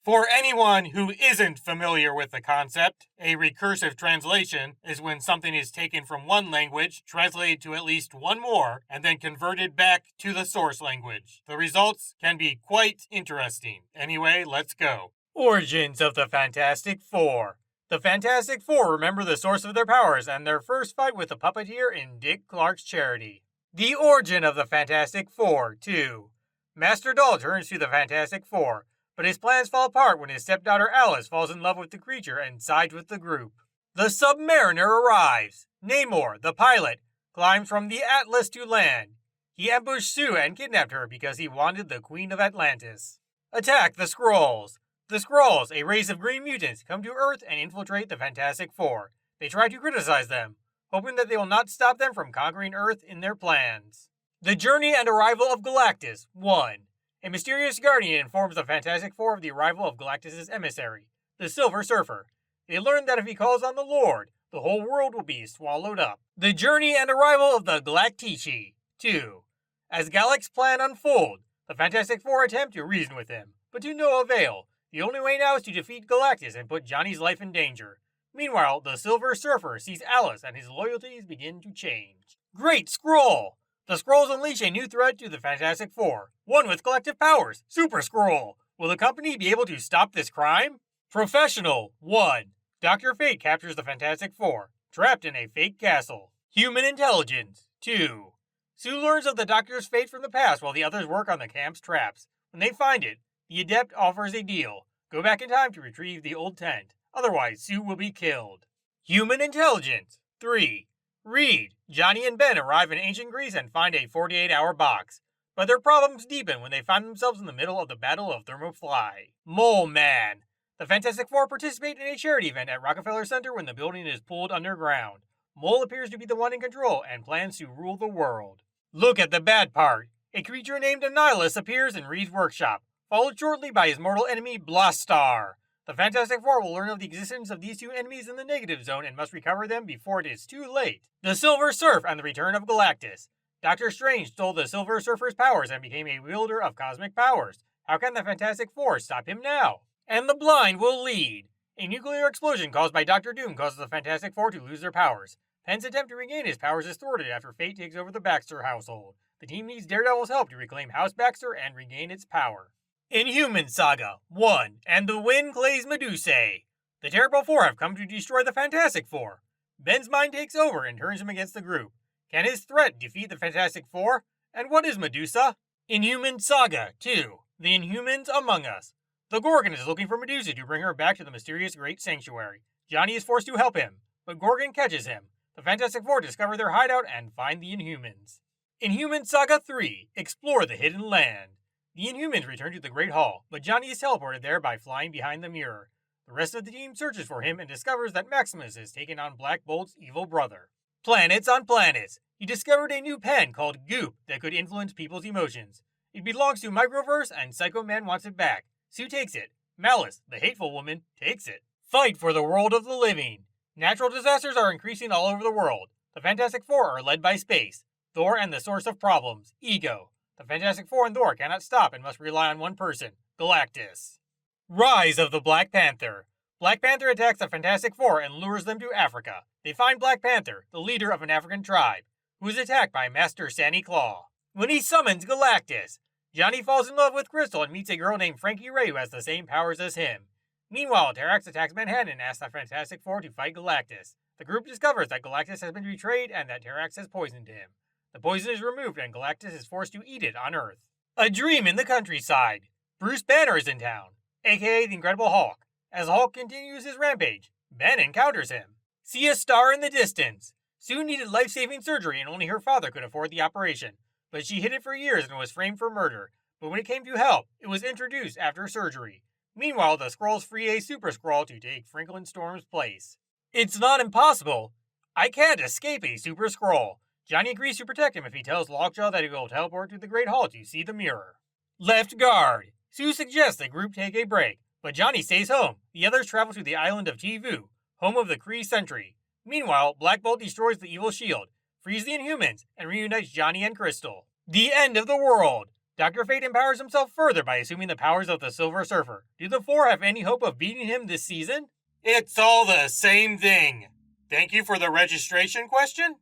For anyone who isn't familiar with the concept, a recursive translation is when something is taken from one language, translated to at least one more, and then converted back to the source language. The results can be quite interesting. Anyway, let's go. Origins of the Fantastic Four. The Fantastic Four remember the source of their powers and their first fight with the puppeteer in Dick Clark's Charity. The origin of the Fantastic Four, 2. Master Doll turns to the Fantastic Four, but his plans fall apart when his stepdaughter Alice falls in love with the creature and sides with the group. The Submariner arrives. Namor, the pilot, climbs from the Atlas to land. He ambushed Sue and kidnapped her because he wanted the Queen of Atlantis. Attack the Skrulls. The Skrulls, a race of green mutants, come to Earth and infiltrate the Fantastic Four. They try to criticize them, hoping that they will not stop them from conquering Earth in their plans. The journey and arrival of Galactus, 1. A mysterious guardian informs the Fantastic Four of the arrival of Galactus' emissary, the Silver Surfer. They learn that if he calls on the Lord, the whole world will be swallowed up. The journey and arrival of the Galactici, 2. As Galac's plan unfolds, the Fantastic Four attempt to reason with him, but to no avail. The only way now is to defeat Galactus and put Johnny's life in danger. Meanwhile, the Silver Surfer sees Alice and his loyalties begin to change. Great Skrull! The Skrulls unleash a new threat to the Fantastic Four, one with collective powers, Super Skrull. Will the company be able to stop this crime? Professional, 1. Dr. Fate captures the Fantastic Four, trapped in a fake castle. Human intelligence, 2. Sue learns of the Doctor's fate from the past while the others work on the camp's traps. When they find it, the Adept offers a deal. Go back in time to retrieve the old tent, otherwise Sue will be killed. Human intelligence, 3. Reed, Johnny and Ben arrive in ancient Greece and find a 48-hour box, but their problems deepen when they find themselves in the middle of the Battle of Thermopylae. Mole Man. The Fantastic Four participate in a charity event at Rockefeller Center when the building is pulled underground. Mole appears to be the one in control and plans to rule the world. Look at the bad part. A creature named Annihilus appears in Reed's workshop, followed shortly by his mortal enemy Blastar. The Fantastic Four will learn of the existence of these two enemies in the negative zone and must recover them before it is too late. The Silver Surf and the Return of Galactus. Doctor Strange stole the Silver Surfer's powers and became a wielder of cosmic powers. How can the Fantastic Four stop him now? And the Blind will lead. A nuclear explosion caused by Doctor Doom causes the Fantastic Four to lose their powers. Penn's attempt to regain his powers is thwarted after Fate takes over the Baxter household. The team needs Daredevil's help to reclaim House Baxter and regain its power. Inhuman Saga, 1. And the Wind Clays Medusae. The Terrible Four have come to destroy the Fantastic Four. Ben's mind takes over and turns him against the group. Can his threat defeat the Fantastic Four? And what is Medusa? Inhuman Saga, 2. The Inhumans Among Us. The Gorgon is looking for Medusa to bring her back to the mysterious Great Sanctuary. Johnny is forced to help him, but Gorgon catches him. The Fantastic Four discover their hideout and find the Inhumans. Inhuman Saga 3. Explore the Hidden Land. The Inhumans return to the Great Hall, but Johnny is teleported there by flying behind the mirror. The rest of the team searches for him and discovers that Maximus has taken on Black Bolt's evil brother. Planets on Planets. He discovered a new pen called Goop that could influence people's emotions. It belongs to Microverse and Psycho Man wants it back. Sue takes it. Malice, the hateful woman, takes it. Fight for the world of the living. Natural disasters are increasing all over the world. The Fantastic Four are led by space. Thor and the source of problems, Ego. The Fantastic Four and Thor cannot stop and must rely on one person, Galactus. Rise of the Black Panther. Black Panther attacks the Fantastic Four and lures them to Africa. They find Black Panther, the leader of an African tribe, who is attacked by Master Santa Claus. When he summons Galactus, Johnny falls in love with Crystal and meets a girl named Frankie Ray who has the same powers as him. Meanwhile, Terrax attacks Manhattan and asks the Fantastic Four to fight Galactus. The group discovers that Galactus has been betrayed and that Terrax has poisoned him. The poison is removed and Galactus is forced to eat it on Earth. A Dream in the Countryside. Bruce Banner is in town, aka the Incredible Hulk. As Hulk continues his rampage, Ben encounters him. See a Star in the Distance. Sue needed life-saving surgery and only her father could afford the operation, but she hid it for years and was framed for murder. But when it came to help, it was introduced after surgery. Meanwhile, the Skrulls free a Super Skrull to take Franklin Storm's place. It's not impossible. I can't escape a Super Skrull. Johnny agrees to protect him if he tells Lockjaw that he will teleport to the Great Hall to see the mirror. Left guard. Sue suggests the group take a break, but Johnny stays home. The others travel to the island of Tivu, home of the Kree Sentry. Meanwhile, Black Bolt destroys the evil shield, frees the Inhumans, and reunites Johnny and Crystal. The end of the world. Dr. Fate empowers himself further by assuming the powers of the Silver Surfer. Do the four have any hope of beating him this season? It's all the same thing. Thank you for the registration question.